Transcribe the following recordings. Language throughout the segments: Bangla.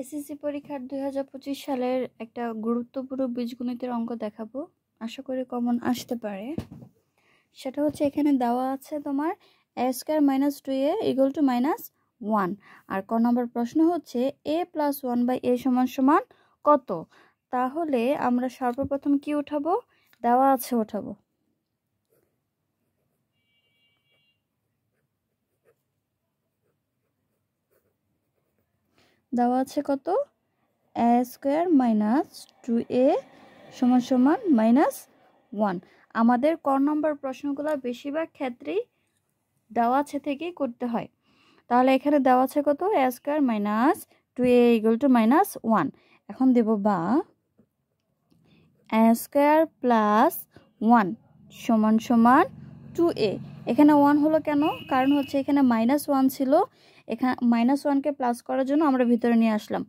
এসএসসি পরীক্ষার 2025 সালের একটা গুরুত্বপূর্ণ বীজগণিতের অঙ্ক দেখাবো, আশা করি কমন আসতে পারে। সেটা হচ্ছে এখানে দেওয়া আছে তোমার a square minus 2a equal to minus 1। আর ক নম্বর প্রশ্ন হচ্ছে a প্লাস 1 বাই a সমান সমান কত। তাহলে আমরা সর্বপ্রথম কি উঠাবো, দেওয়া আছে উঠাবো। দেওয়া আছে কত, a স্কয়ার মাইনাস 2a সমান সমান মাইনাস 1। আমাদের ক নম্বর প্রশ্নগুলো বেশিরভাগ ক্ষেত্রেই দেওয়া আছে থেকেই করতে হয়। তাহলে এখানে দেওয়া আছে কত, a square minus 2a equal to minus 1। এখন দেব বা a স্কয়ার প্লাস 1 সমান সমান 2a। এখানে 1 হলো কেন, কারণ হচ্ছে এখানে মাইনাস 1 ছিল, এখানে মাইনাস 1কে প্লাস করার জন্য আমরা ভিতরে নিয়ে আসলাম।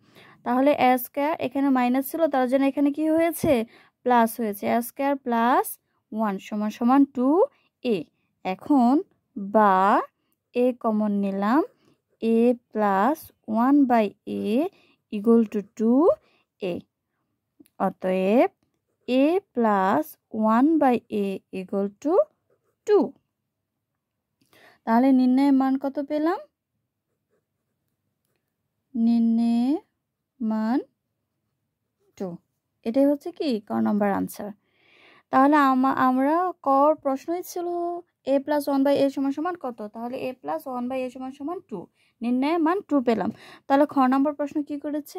তাহলে a স্কয়ার এখানে মাইনাস ছিল, তার জন্য এখানে কি হয়েছে, প্লাস হয়েছে। a স্কয়ার প্লাস 1 সমান সমান 2a। এখন বা a কমন নিলাম, a plus 1 by a equal to 2a। অতএব a plus 1 by a equal to 2। তাহলে নির্ণয়ের মান কত পেলাম, নির্ণয়ের মান 2। এটাই হচ্ছে কি ক নম্বর আনসার। তাহলে আমরা কর প্রশ্নই ছিল a প্লাস 1 বাই a সমান সমান কত। তাহলে a প্লাস 1 বাই a সমান সমান 2, নির্ণয়ের মান 2 পেলাম। তাহলে খ নম্বর প্রশ্ন কি করেছে,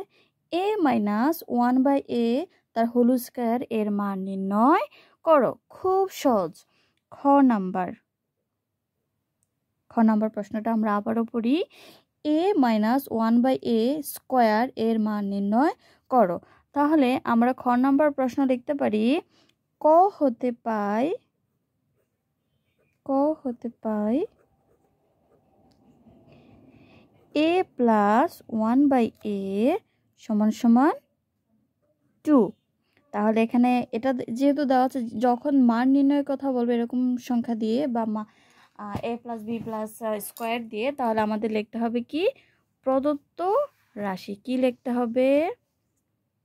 a মাইনাস 1 বাই a তার হোল স্কয়ার এর মান নির্ণয় করো। খুব সহজ। খ নাম্বার প্রশ্নটা আমরা আবারও পড়ি, a minus 1 by a square এর মান নির্ণয় করো। তাহলে আমরা খ নম্বর প্রশ্ন লিখতে পারি, ক হতে পাই a প্লাস 1 বাই a সমান সমান 2। তাহলে এখানে এটা যেহেতু দেওয়া আছে, যখন মান নির্ণয়ের কথা বলবে এরকম সংখ্যা দিয়ে বা a plus b plus square দিয়ে, তাহলে আমাদের লিখতে হবে কি, প্রদত্ত রাশি। কি লিখতে হবে,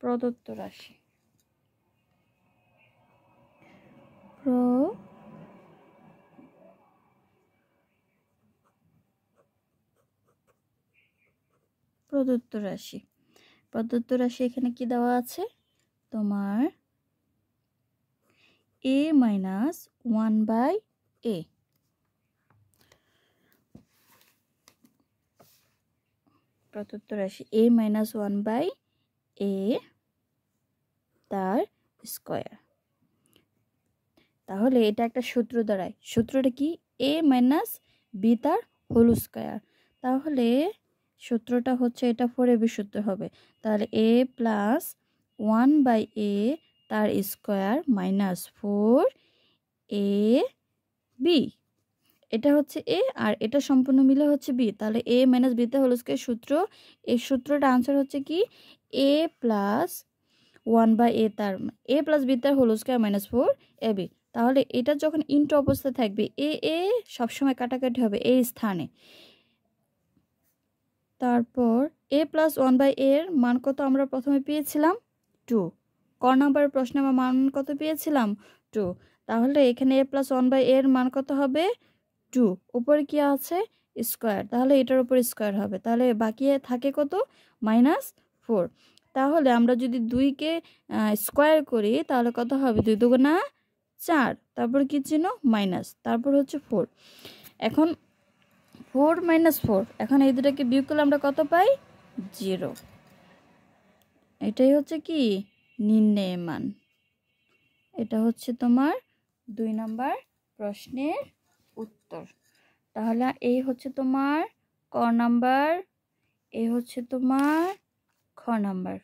প্রদত্ত রাশি। প্রদত্ত রাশি এখানে কি দেওয়া আছে তোমার, a মাইনাস 1 বাই a। প্রদত্ত রাশি a মাইনাস 1 বাই a তার স্কয়ার। তাহলে এটা একটা সূত্র দাঁড়ায়, সূত্রটা কি, a মাইনাস b তার হোল স্কয়ার। তাহলে সূত্রটা হচ্ছে এটা 4ab সূত্র হবে। তাহলে a প্লাস 1 বাই a তার স্কয়ার মাইনাস 4ab। এটা হচ্ছে a আর এটা সম্পূর্ণ মিলে হচ্ছে b। তাহলে a মাইনাস b তার হোল স্কয়ার সূত্র, এই সূত্রটা আনসার হচ্ছে কি, a প্লাস 1 বাই a তার a প্লাস b তার হোল স্কয়ার মাইনাস 4ab। তাহলে এটা যখন ইনটু অবস্থায় থাকবে এ সবসময় কাটাকাটি হবে এই স্থানে। তারপর a প্লাস 1 বাই এর মান কত আমরা প্রথমে পেয়েছিলাম 2। ক নম্বরের প্রশ্নে আমরা মান কত পেয়েছিলাম 2। তাহলে এখানে a প্লাস 1 বাই এর মান কত হবে 2, উপরে কি আছে স্কয়ার, তাহলে এটার উপর স্কয়ার হবে। তাহলে বাকি থাকে কত, মাইনাস 4। তাহলে আমরা যদি 2কে স্কয়ার করি তাহলে কত হবে, 2 দুগুণা 4, তারপর কি চিহ্ন মাইনাস, তারপর হচ্ছে 4। এখন 4 মাইনাস 4, এখন এই দুটাকে বিয়োগ করলে আমরা কত পাই, 0। এটাই হচ্ছে কি নির্ণয়ের মান। এটা হচ্ছে তোমার 2 নম্বর প্রশ্নের উত্তর। তাহলে এই হচ্ছে তোমার ক নাম্বার, এই হচ্ছে তোমার খ নাম্বার।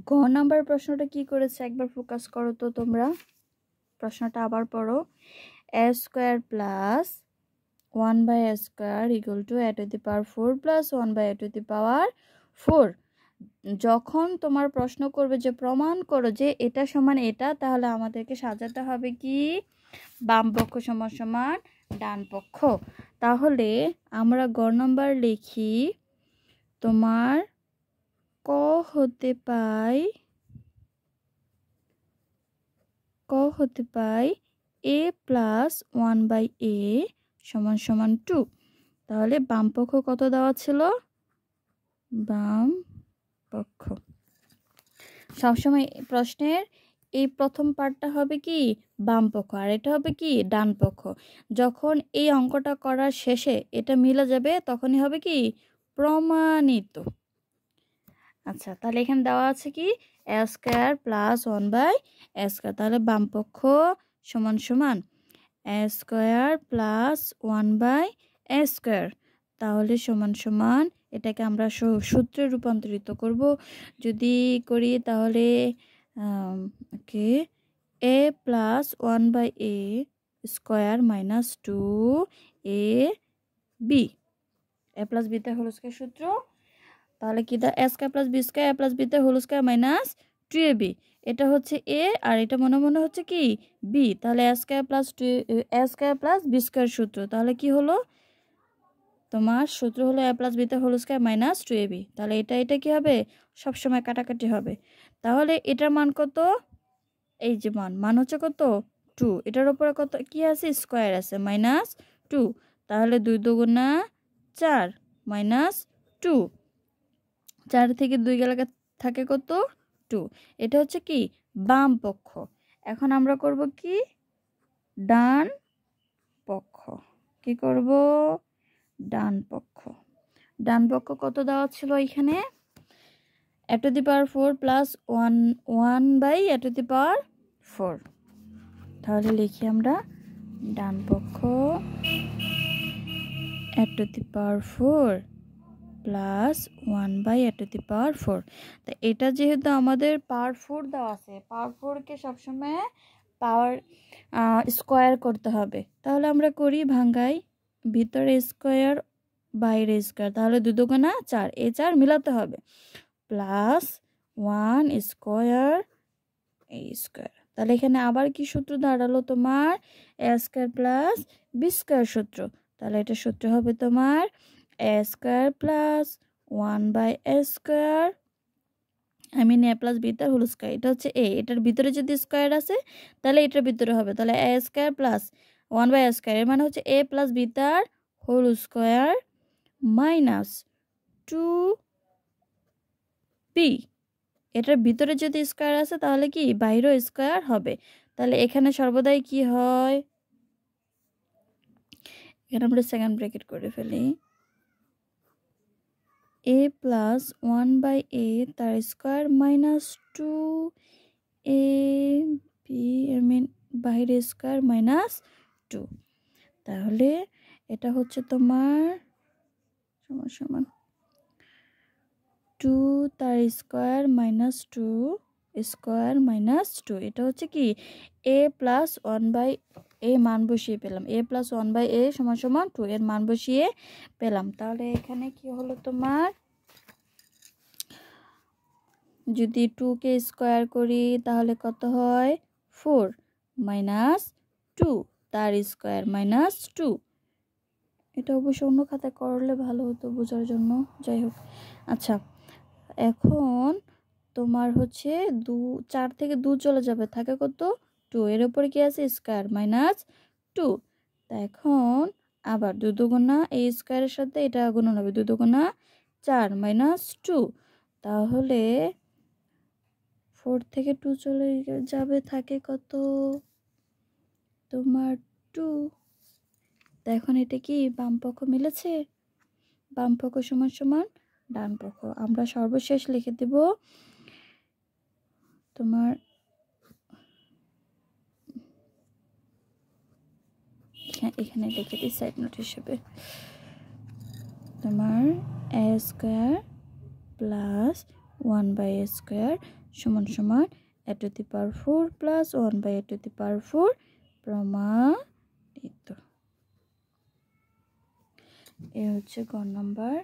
গ নাম্বার প্রশ্নটা কি করেছে একবার ফোকাস করো তো তোমরা, প্রশ্নটা আবার পড়ো। a square plus 1 by a square equal to a to the power 4 plus 1 by a to the power 4। যখন তোমার প্রশ্ন করবে যে প্রমাণ করো যে এটা সমান এটা, তাহলে আমাদেরকে সাজাতে হবে কি, বাম পক্ষ সমান সমান ডান পক্ষ। তাহলে আমরা গ নাম্বার লিখি তোমার ক হতে পাই a প্লাস 1/a সমান সমান 2। তাহলে বাম পক্ষ কত দেওয়া ছিল? বাম পক্ষ সবসময় প্রশ্নের এই প্রথম পার্টটা হবে কি বাম পক্ষ, আর এটা হবে কি ডান পক্ষ। যখন এই অঙ্কটা করার শেষে এটা মিলে যাবে তখনই হবে কি প্রমাণিত। আচ্ছা, তাহলে এখানে দেওয়া আছে কি a square plus 1/a square. তাহলে বাম পক্ষ সমান সমান a square plus 1/a square. তাহলে সমান সমান এটাকে আমরা সূত্রে রূপান্তরিত করব। যদি করি তাহলে ওকে a plus 1/a square minus 2ab a plus b তে হোল স্কয়ার সূত্র। তাহলে কি a square plus b square a plus b তে হোল স্কয়ার মাইনাস 2ab। এটা হচ্ছে a আর এটা মনে মনে হচ্ছে কি b। তাহলে a square plus b square সূত্র। তাহলে কি হলো তোমার সূত্র হলো a প্লাস b তে হোল স্কয়ার মাইনাস 2ab। তাহলে এটা কি হবে সব সময় কাটাকাটি হবে। তাহলে এটার মান কত? এই যে মান হচ্ছে কত 2। এটার উপরে কত কি আছে স্কয়ার আছে মাইনাস 2। তাহলে 2 দুগুণা 4 মাইনাস 2। 4 থেকে 2 গেলে থাকে কত 2। এটা হচ্ছে কি বাম পক্ষ। এখন আমরা করব কি ডান পক্ষ। কি করব ডান পক্ষ। ডান পক্ষ কত দেওয়া ছিল এখানে a to the power 4 plus 1/a to the power 4। তাহলে লিখি আমরা ডান পক্ষ a to the power 4 plus 1/a to the power 4। তো এটা যেহেতু আমাদের পাওয়ার 4 দেওয়া আছে, পাওয়ার 4 কে সবসময় পাওয়ার স্কয়ার করতে হবে। তাহলে আমরা করি ভাঙাই, ভিতরে স্কয়ার বাইরে স্কয়ার। তাহলে 2 দুগুণা 4, এই 4 মিলাতে হবে প্লাস 1 স্কয়ার a স্কয়ার। তাহলে এখানে আবার কি সূত্র দাঁড়ালো তোমার a square plus b square সূত্র। তাহলে এটা সূত্র হবে তোমার a square plus 1/a square a plus b তার হোল স্কয়ার। এটা হচ্ছে a, এটার ভিতরে যদি স্কয়ার আছে তাহলে এটার ভিতরে হবে। তাহলে a square plus 1/a square এর মানে হচ্ছে a প্লাস b তার হোল স্কয়ার মাইনাস 2b। এটার ভিতরে যদি স্কয়ার আছে তাহলে কি বাইরেও স্কয়ার হবে। তাহলে এখানে সর্বদাই কি হয়, এখানে আমরা সেকেন্ড ব্র্যাকেট করে ফেলি a প্লাস 1/a তার স্কয়ার মাইনাস 2ab বাইরে স্কয়ার মাইনাস 2। তাহলে এটা হচ্ছে তোমার সমান সমান 2 তার স্কয়ার মাইনাস 2 স্কয়ার মাইনাস 2। এটা হচ্ছে কি a প্লাস 1/a মান বসিয়ে পেলাম। a প্লাস 1/a সমান সমান 2 এর মান বসিয়ে পেলাম। তাহলে এখানে কি হলো তোমার যদি 2 কে স্কয়ার করি তাহলে কত হয় 4 মাইনাস 2 তার স্কয়ার মাইনাস 2। এটা অবশ্য অন্য খাতায় করলে ভালো হতো বোঝার জন্য, যাই হোক। আচ্ছা, এখন তোমার হচ্ছে 4 থেকে 2 চলে যাবে, থাকে কত 2। এর উপরে কি আছে স্কয়ার মাইনাস 2। তা এখন আবার 2 দুগুণা এই স্কয়ারের সাথে এটা গুণন হবে 2 দুগুণা 4 মাইনাস 2। তাহলে 4 থেকে 2 চলে যাবে, থাকে কত তোমার 2। তা এখন এটা কি বাম পক্ষ মিলেছে? বাম পক্ষ সমান সমান ডান পক্ষ। আমরা সর্বশেষ লিখে দেব তোমার এখানে লিখে দিই সাইড নোট হিসেবে তোমার a square plus 1/a square সমান সমান a to the power 4 plus 1/a to the power 4 প্রমাণিত। এ হচ্ছে গ নাম্বার।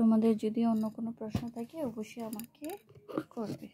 তোমাদের যদি অন্য কোনো প্রশ্ন থাকে অবশ্যই আমাকে করবে।